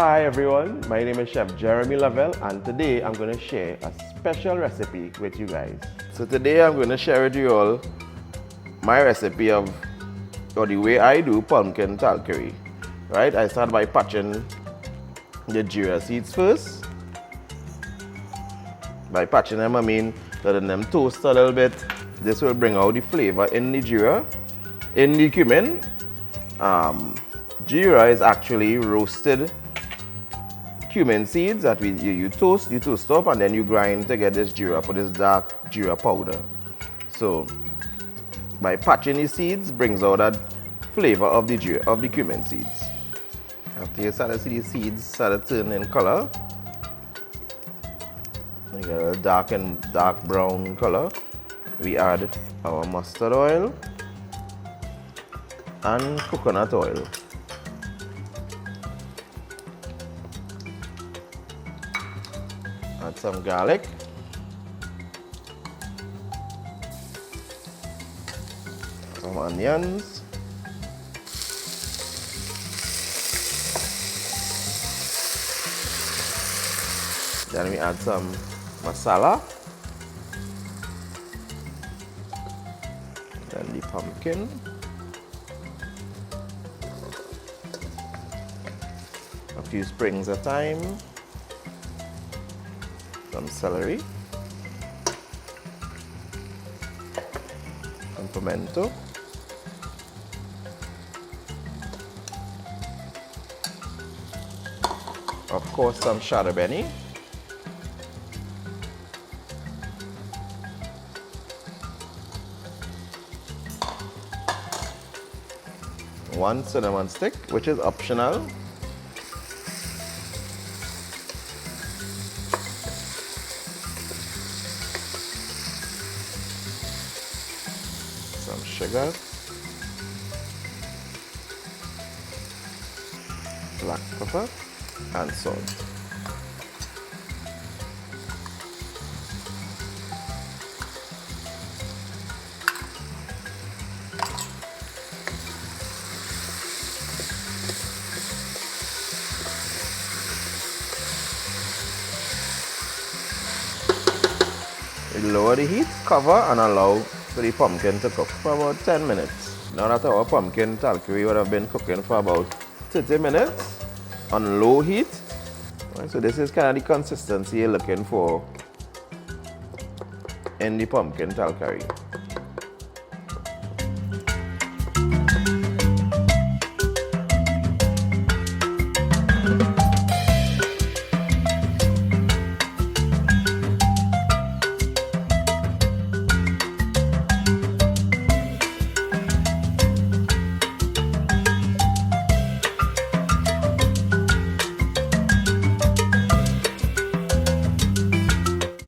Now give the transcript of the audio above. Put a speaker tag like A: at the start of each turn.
A: Hi everyone, my name is Chef Jeremy Lovell and today I'm going to share a special recipe with you guys. So today I'm going to share with you all my recipe or the way I do pumpkin talkari. Right, I start by patching the Geera seeds first. By patching them I mean letting them toast a little bit. This will bring out the flavor in the Geera. In the cumin, Geera is actually roasted cumin seeds that you toast up and then you grind to get this Geera for this dark Geera powder. So by patching the seeds brings out that flavor of the cumin seeds. After you start to see the seeds start to turn in color, you get a dark brown color, we add our mustard oil and coconut oil. Add some garlic, some onions, then we add some masala, then the pumpkin, a few sprigs of thyme, some celery, some pimento, of course some Chadon Beni, one cinnamon stick, which is optional. Some sugar, black pepper, and salt. Lower the heat, cover and allow for the pumpkin to cook for about 10 minutes. Now that our pumpkin talkari would have been cooking for about 30 minutes on low heat. Right, so this is kind of the consistency you're looking for in the pumpkin talkari.